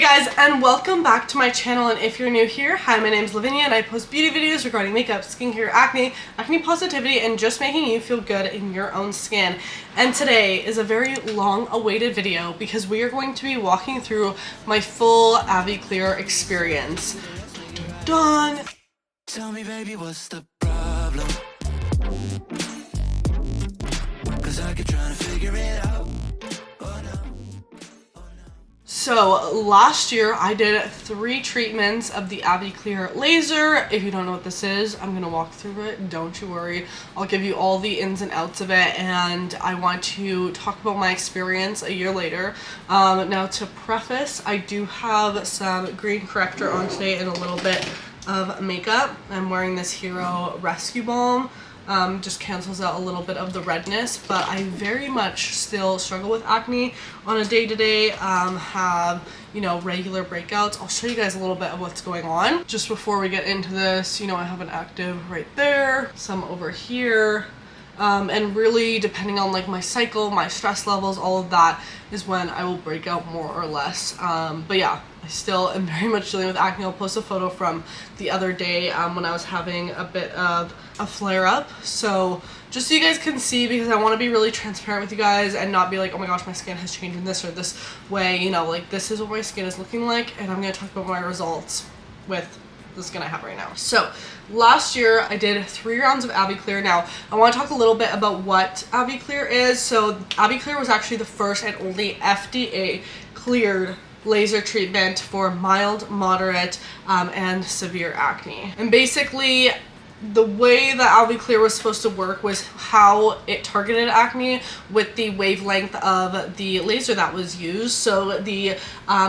guys, and welcome back to my channel. And if you're new here, hi, my name is Lavinia and I post beauty videos regarding makeup, skincare, acne positivity, and just making you feel good in your own skin. And today is a very long awaited video because we are going to be walking through my full AviClear experience. Dun. Tell me, baby, what's the problem? 'Cause I keep trying to figure it out. So last year I did 3 treatments of the AviClear laser. If you don't know what this is, I'm gonna walk through it. Don't you worry. I'll give you all the ins and outs of it, and I want to talk about my experience a year later. Now to preface, I do have some green corrector on today and a little bit of makeup. I'm wearing this Hero Rescue Balm. Just cancels out a little bit of the redness, but I very much still struggle with acne on a day-to-day, have, you know, regular breakouts. I'll show you guys a little bit of what's going on. Just before we get into this, you know, I have an active right there, some over here, and really depending on like my cycle, my stress levels, all of that is when I will break out more or less. But yeah, I still am very much dealing with acne. I'll post a photo from the other day when I was having a bit of a flare-up. So just so you guys can see, because I want to be really transparent with you guys and not be like, oh my gosh, my skin has changed in this or this way, you know, like this is what my skin is looking like, and I'm going to talk about my results with the skin I have right now. So last year I did 3 rounds of AviClear. Now I want to talk a little bit about what AviClear is. So AviClear was actually the first and only FDA cleared laser treatment for mild, moderate, and severe acne. And basically the way that AviClear was supposed to work was how it targeted acne with the wavelength of the laser that was used. So the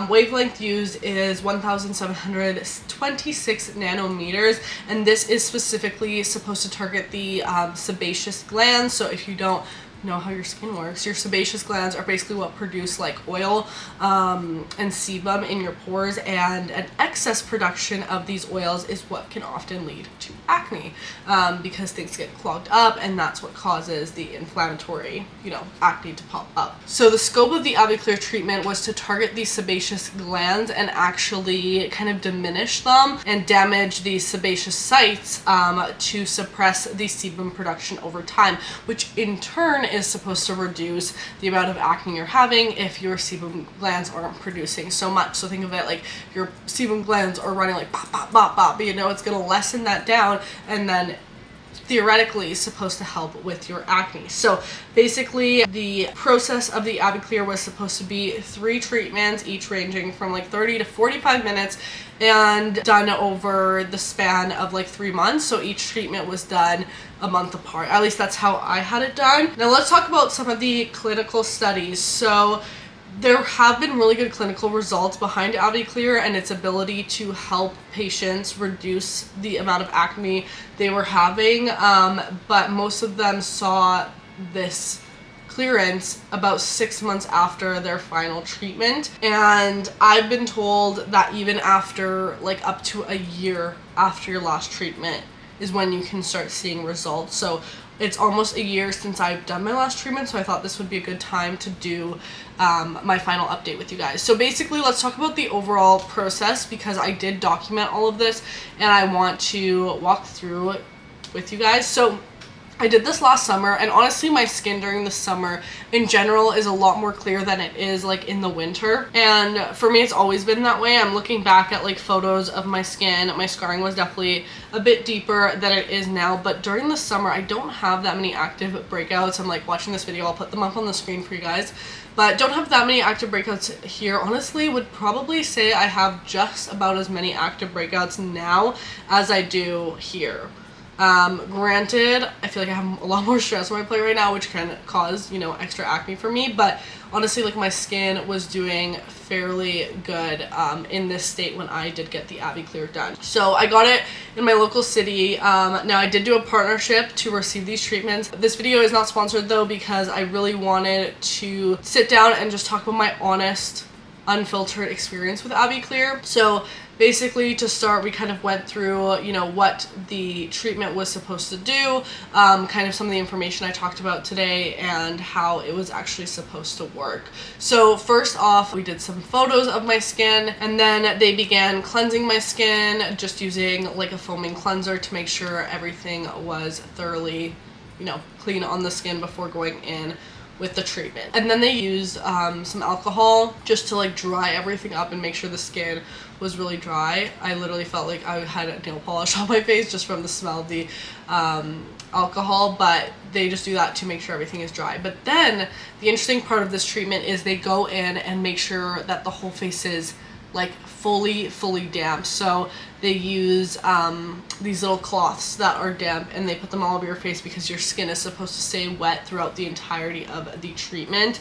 wavelength used is 1726 nanometers, and this is specifically supposed to target the sebaceous glands. So if you don't know how your skin works, your sebaceous glands are basically what produce like oil and sebum in your pores, and an excess production of these oils is what can often lead to acne, because things get clogged up, and that's what causes the inflammatory, you know, acne to pop up. So the scope of the AviClear treatment was to target these sebaceous glands and actually kind of diminish them and damage the sebaceous sites to suppress the sebum production over time, which in turn is supposed to reduce the amount of acne you're having if your sebum glands aren't producing so much. So think of it like your sebum glands are running like pop, pop, pop, pop, you know, it's going to lessen that down, and then theoretically is supposed to help with your acne. So basically the process of the AviClear was supposed to be 3 treatments, each ranging from like 30 to 45 minutes, and done over the span of like 3 months. So each treatment was done a month apart. At least that's how I had it done. Now let's talk about some of the clinical studies. So there have been really good clinical results behind AviClear and its ability to help patients reduce the amount of acne they were having, but most of them saw this clearance about 6 months after their final treatment. And I've been told that even after like up to a year after your last treatment is when you can start seeing results. So it's almost a year since I've done my last treatment, so I thought this would be a good time to do my final update with you guys. So basically, let's talk about the overall process, because I did document all of this and I want to walk through it with you guys. So I did this last summer, and honestly my skin during the summer in general is a lot more clear than it is like in the winter, and for me it's always been that way. I'm looking back at like photos of my skin, my scarring was definitely a bit deeper than it is now, but during the summer I don't have that many active breakouts. I'm like watching this video, I'll put them up on the screen for you guys, but don't have that many active breakouts here. Honestly, would probably say I have just about as many active breakouts now as I do here. Granted, I feel like I have a lot more stress on my plate right now, which can cause, you know, extra acne for me, but honestly, like my skin was doing fairly good in this state when I did get the AviClear done. So I got it in my local city. Now I did do a partnership to receive these treatments. This video is not sponsored though, because I really wanted to sit down and just talk about my honest unfiltered experience with AviClear. So basically, to start, we kind of went through, you know, what the treatment was supposed to do, kind of some of the information I talked about today, and how it was actually supposed to work. So first off, we did some photos of my skin, and then they began cleansing my skin, just using like a foaming cleanser to make sure everything was thoroughly, you know, clean on the skin before going in with the treatment. And then they used some alcohol just to like dry everything up and make sure the skin was really dry. I literally felt like I had nail polish on my face just from the smell of the alcohol, but they just do that to make sure everything is dry. But then the interesting part of this treatment is they go in and make sure that the whole face is like fully damp. So they use these little cloths that are damp, and they put them all over your face because your skin is supposed to stay wet throughout the entirety of the treatment.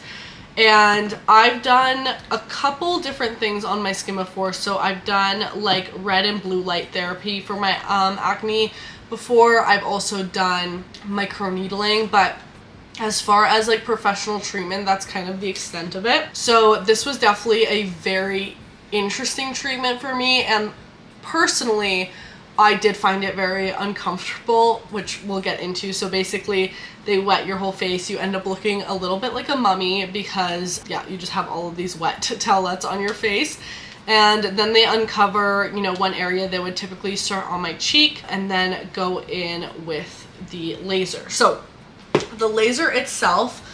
And I've done a couple different things on my skin before. So I've done like red and blue light therapy for my acne before. I've also done microneedling, but as far as like professional treatment, that's kind of the extent of it. So this was definitely a very interesting treatment for me, and personally I did find it very uncomfortable, which we'll get into. So basically they wet your whole face. You end up looking a little bit like a mummy because yeah, you just have all of these wet towelettes on your face. And then they uncover, you know, one area. They would typically start on my cheek and then go in with the laser. So the laser itself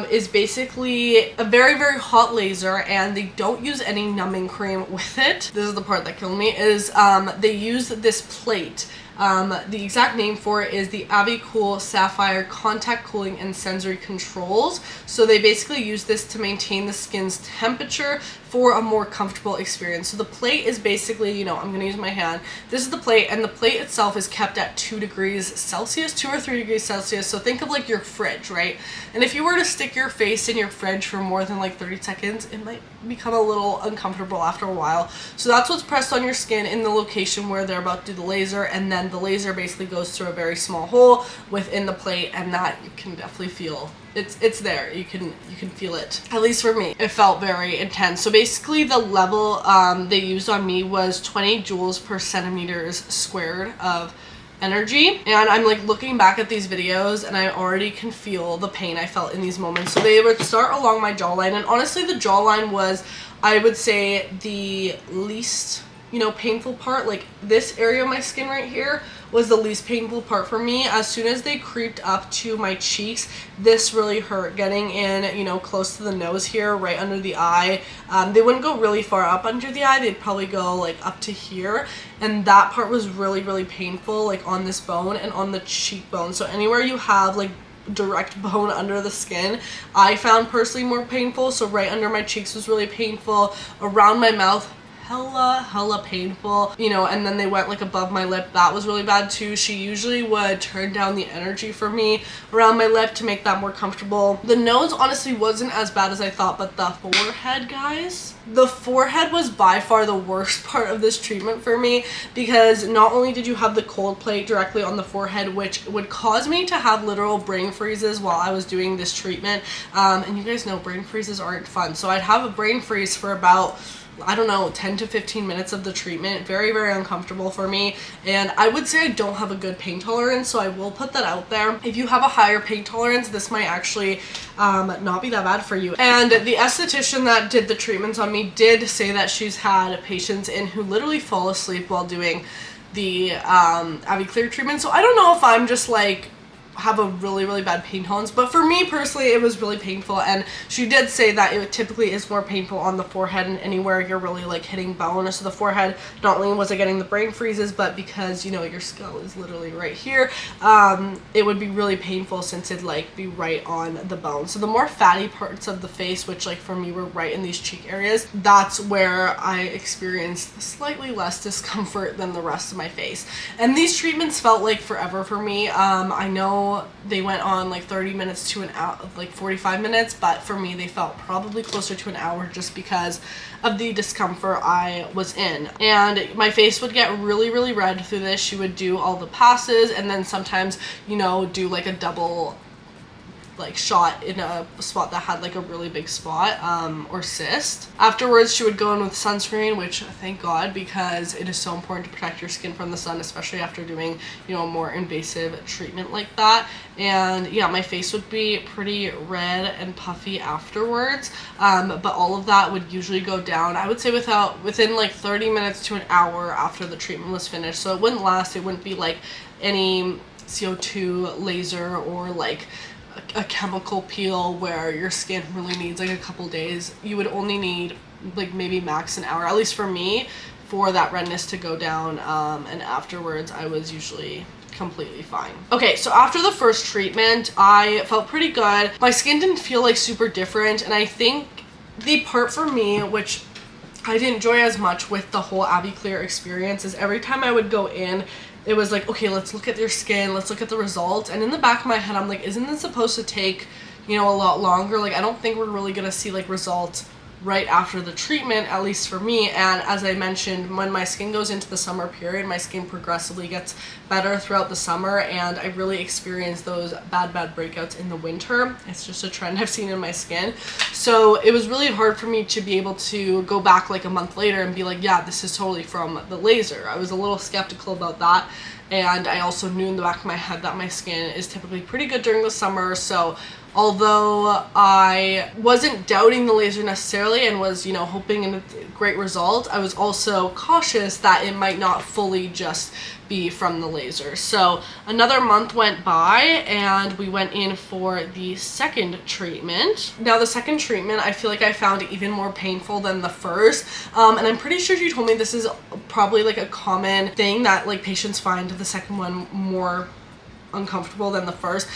is basically a very hot laser, and they don't use any numbing cream with it. This is the part that killed me, is they use this plate. The exact name for it is the AviCool Sapphire Contact Cooling and Sensory Controls. So they basically use this to maintain the skin's temperature for a more comfortable experience. So the plate is basically, you know, I'm going to use my hand. This is the plate, and the plate itself is kept at 2 degrees Celsius, 2 or 3 degrees Celsius. So think of like your fridge, right? And if you were to stick your face in your fridge for more than like 30 seconds, it might become a little uncomfortable after a while. So that's what's pressed on your skin in the location where they're about to do the laser, and then the laser basically goes through a very small hole within the plate, and that you can definitely feel. It's there. You can feel it. At least for me, it felt very intense. So basically the level they used on me was 20 joules per centimeters squared of energy. And I'm like looking back at these videos, and I already can feel the pain I felt in these moments. So they would start along my jawline, and honestly the jawline was, I would say, the least, you know, painful part. Like this area of my skin right here was the least painful part for me. As soon as they creeped up to my cheeks, this really hurt. Getting in, you know, close to the nose here, right under the eye. They wouldn't go really far up under the eye. They'd probably go like up to here, and that part was really painful, like on this bone and on the cheekbone. So anywhere you have like direct bone under the skin, I found personally more painful. So right under my cheeks was really painful. Around my mouth, hella painful, you know. And then they went like above my lip. That was really bad too. She usually would turn down the energy for me around my lip to make that more comfortable. The nose honestly wasn't as bad as I thought, but the forehead, guys, the forehead was by far the worst part of this treatment for me, because not only did you have the cold plate directly on the forehead, which would cause me to have literal brain freezes while I was doing this treatment, and you guys know brain freezes aren't fun. So I'd have a brain freeze for about, I don't know, 10 to 15 minutes of the treatment. Very uncomfortable for me, and I would say I don't have a good pain tolerance, so I will put that out there. If you have a higher pain tolerance, this might actually not be that bad for you. And the esthetician that did the treatments on me did say that she's had patients in who literally fall asleep while doing the AviClear treatment. So I don't know if I'm just like have a really bad pain tolerance, but for me personally it was really painful. And she did say that it typically is more painful on the forehead and anywhere you're really like hitting bone. So the forehead, not only was I getting the brain freezes, but because, you know, your skull is literally right here, it would be really painful since it'd like be right on the bone. So the more fatty parts of the face, which like for me were right in these cheek areas, that's where I experienced slightly less discomfort than the rest of my face. And these treatments felt like forever for me. I know they went on like 30 minutes to an hour, like 45 minutes, but for me they felt probably closer to an hour just because of the discomfort I was in. And my face would get really red through this. She would do all the passes and then sometimes, you know, do like a double like shot in a spot that had like a really big spot or cyst. Afterwards, she would go in with sunscreen, which thank God, because it is so important to protect your skin from the sun, especially after doing, you know, a more invasive treatment like that. And yeah, my face would be pretty red and puffy afterwards, but all of that would usually go down, I would say within like 30 minutes to an hour after the treatment was finished. So it wouldn't last, it wouldn't be like any CO2 laser or like a chemical peel where your skin really needs like a couple days. You would only need like maybe max an hour, at least for me, for that redness to go down, and afterwards I was usually completely fine. Okay, so after the first treatment, I felt pretty good. My skin didn't feel like super different, and I think the part for me, which I didn't enjoy as much with the whole AviClear experience, is every time I would go in, it was like, okay, let's look at your skin, let's look at the results. And in the back of my head, I'm like, isn't this supposed to take, you know, a lot longer? Like, I don't think we're really gonna see like results right after the treatment, at least for me. And as I mentioned, when my skin goes into the summer period, my skin progressively gets better throughout the summer, and I really experience those bad breakouts in the winter. It's just a trend I've seen in my skin. So it was really hard for me to be able to go back like a month later and be like, yeah, this is totally from the laser. I was a little skeptical about that. And I also knew in the back of my head that my skin is typically pretty good during the summer. So although I wasn't doubting the laser necessarily and was, you know, hoping in a great result, I was also cautious that it might not fully just be from the laser. So another month went by and we went in for the second treatment. Now the second treatment, I feel like I found even more painful than the first, and I'm pretty sure she told me this is probably like a common thing that like patients find the second one more uncomfortable than the first.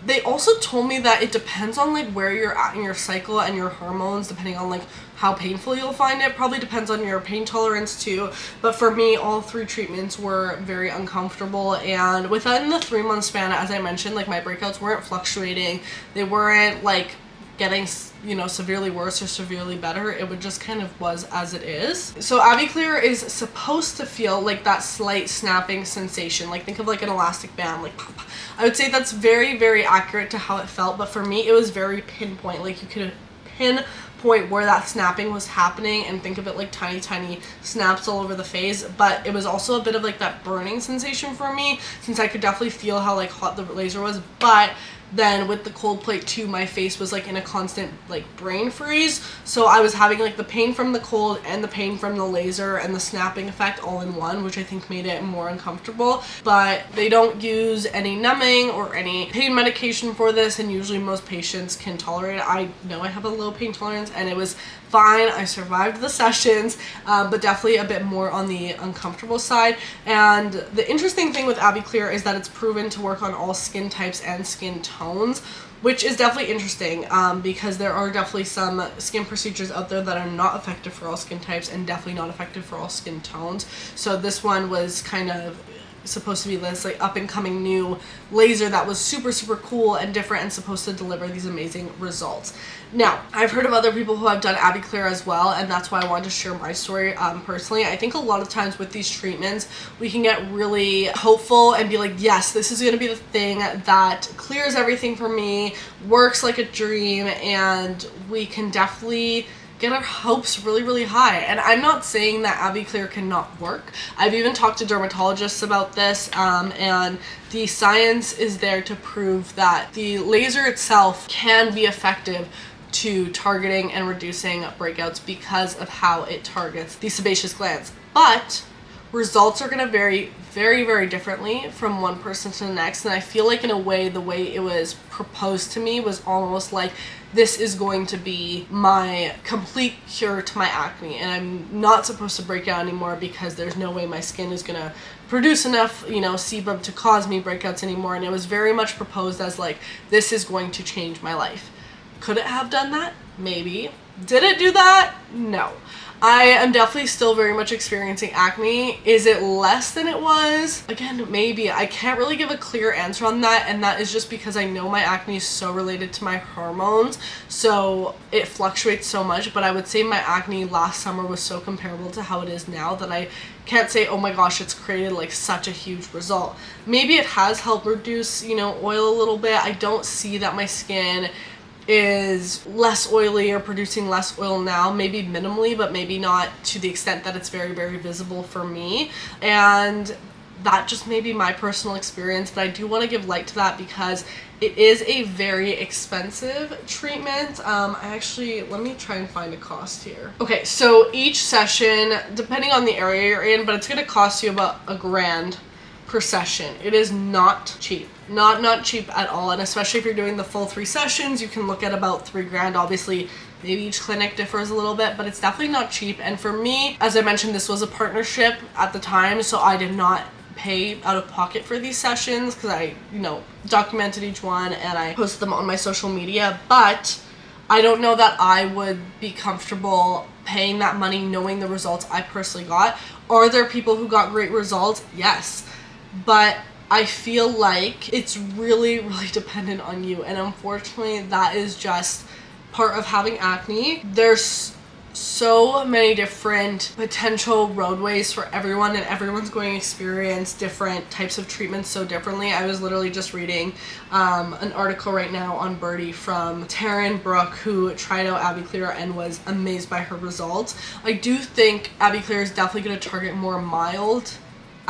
They also told me that it depends on like where you're at in your cycle and your hormones, depending on like how painful you'll find it. Probably depends on your pain tolerance too. But for me, all 3 treatments were very uncomfortable, and within the 3-month span, as I mentioned, like my breakouts weren't fluctuating. They weren't like getting, you know, severely worse or severely better. It would just kind of was as it is. So AviClear is supposed to feel like that slight snapping sensation. Like think of like an elastic band, like pop. I would say that's very accurate to how it felt, but for me it was very pinpoint. Like you could pinpoint where that snapping was happening and think of it like tiny snaps all over the face. But it was also a bit of like that burning sensation for me, since I could definitely feel how like hot the laser was. But then with the cold plate too, my face was like in a constant like brain freeze. So I was having like the pain from the cold and the pain from the laser and the snapping effect all in one, which I think made it more uncomfortable. But they don't use any numbing or any pain medication for this, and usually most patients can tolerate it. I know I have a low pain tolerance and it was fine. I survived the sessions, but definitely a bit more on the uncomfortable side. And the interesting thing with AviClear is that it's proven to work on all skin types and skin tones, which is definitely interesting, because there are definitely some skin procedures out there that are not effective for all skin types and definitely not effective for all skin tones. So this one was kind of supposed to be this like up and coming new laser that was super cool and different and supposed to deliver these amazing results. Now, I've heard of other people who have done AviClear as well, and that's why I wanted to share my story personally. I think a lot of times with these treatments, we can get really hopeful and be like, yes, this is going to be the thing that clears everything for me, works like a dream, and we can definitely get our hopes really high. And I'm not saying that AviClear cannot work. I've even talked to dermatologists about this, and the science is there to prove that the laser itself can be effective to targeting and reducing breakouts because of how it targets the sebaceous glands. But results are going to vary very differently from one person to the next, and I feel like in a way the way it was proposed to me was almost like this is going to be my complete cure to my acne, and I'm not supposed to break out anymore because there's no way my skin is gonna produce enough, you know, sebum to cause me breakouts anymore. And it was very much proposed as like, this is going to change my life. Could it have done that? Maybe. Did it do that? No. I am definitely still very much experiencing acne. Is it less than it was? Again, maybe. I can't really give a clear answer on that, and that is just because I know my acne is so related to my hormones, so it fluctuates so much. But I would say my acne last summer was so comparable to how it is now that I can't say, oh my gosh, it's created like such a huge result. Maybe it has helped reduce, you know, oil a little bit. I don't see that my skin is less oily or producing less oil now, maybe minimally, but maybe not to the extent that it's very, very visible for me. And that just may be my personal experience, but I do want to give light to that because it is a very expensive treatment. Let me try and find a cost here. Okay, so each session, depending on the area you're in, but it's going to cost you about $1,000 per session. It is not cheap. Not cheap at all, and especially if you're doing the full 3 sessions, you can look at about $3,000. Obviously, maybe each clinic differs a little bit, but it's definitely not cheap. And for me, as I mentioned, this was a partnership at the time, so I did not pay out of pocket for these sessions because I, you know, documented each one and I posted them on my social media. But I don't know that I would be comfortable paying that money knowing the results I personally got. Are there people who got great results? Yes, but I feel like it's really, really dependent on you, and unfortunately that is just part of having acne. There's so many different potential roadways for everyone, and everyone's going to experience different types of treatments so differently. I was literally just reading an article right now on Birdie from Taryn Brooke, who tried out AviClear and was amazed by her results. I do think AviClear is definitely going to target more mild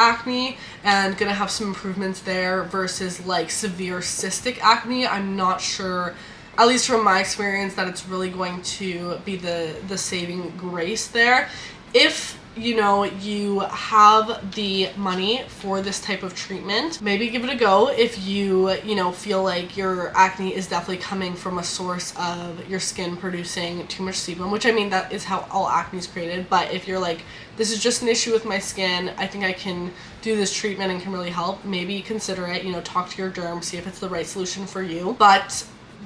acne and gonna have some improvements there versus like severe cystic acne. I'm not sure, at least from my experience, that it's really going to be the saving grace there. If you know you have the money for this type of treatment, maybe give it a go. If you know, feel like your acne is definitely coming from a source of your skin producing too much sebum, which I mean, that is how all acne is created. But if you're like, this is just an issue with my skin, I think I can do this treatment and can really help, maybe consider it. You know, talk to your derm, see if it's the right solution for you. But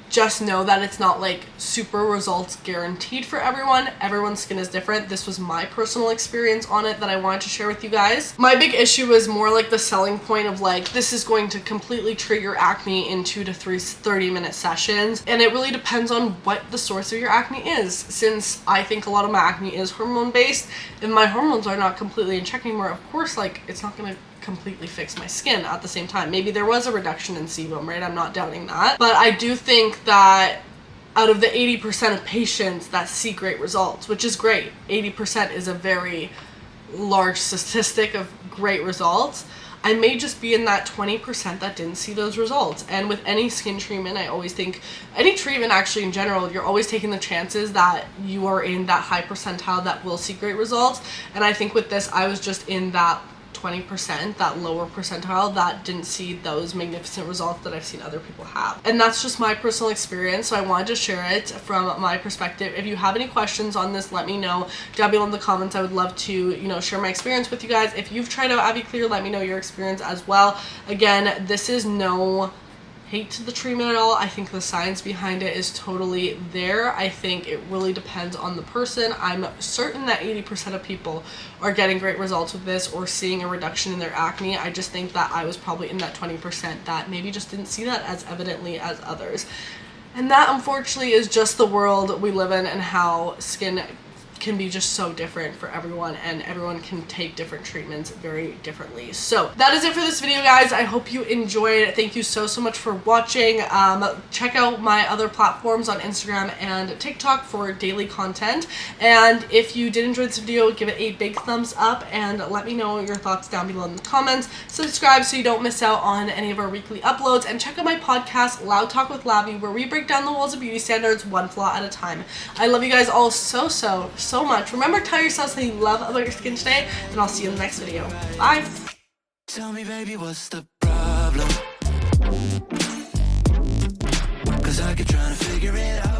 just know that it's not like super results guaranteed for everyone. Everyone's skin is different. This was my personal experience on it that I wanted to share with you guys. My big issue was more like the selling point of like, this is going to completely treat your acne in 2 to 3 30-minute sessions. And it really depends on what the source of your acne is. Since I think a lot of my acne is hormone based, if my hormones are not completely in check anymore, of course, like, it's not gonna completely fix my skin at the same time. Maybe there was a reduction in sebum, right? I'm not doubting that. But I do think that out of the 80% of patients that see great results, which is great, 80% is a very large statistic of great results, I may just be in that 20% that didn't see those results. And with any skin treatment, I always think, any treatment actually in general, you're always taking the chances that you are in that high percentile that will see great results. And I think with this, I was just in that 20%, that lower percentile that didn't see those magnificent results that I've seen other people have. And that's just my personal experience, so I wanted to share it from my perspective. If you have any questions on this, let me know down below in the comments. I would love to, you know, share my experience with you guys. If you've tried out AviClear, let me know your experience as well. Again, this is no hate to the treatment at all. I think the science behind it is totally there. I think it really depends on the person. I'm certain that 80% of people are getting great results with this or seeing a reduction in their acne. I just think that I was probably in that 20% that maybe just didn't see that as evidently as others. And that, unfortunately, is just the world we live in, and how skin can be just so different for everyone, and everyone can take different treatments very differently. So that is it for this video, guys. I hope you enjoyed. Thank you so much for watching. Check out my other platforms on Instagram and TikTok for daily content. And if you did enjoy this video, give it a big thumbs up and let me know your thoughts down below in the comments. Subscribe so you don't miss out on any of our weekly uploads, and check out my podcast, Loud Talk with Lavi, where we break down the walls of beauty standards one flaw at a time. I love you guys all so much. Remember, tell yourself something you love about your skin today, and I'll see you in the next video. Bye. Tell me, baby, what's the problem? 'Cause I keep trying to figure it out.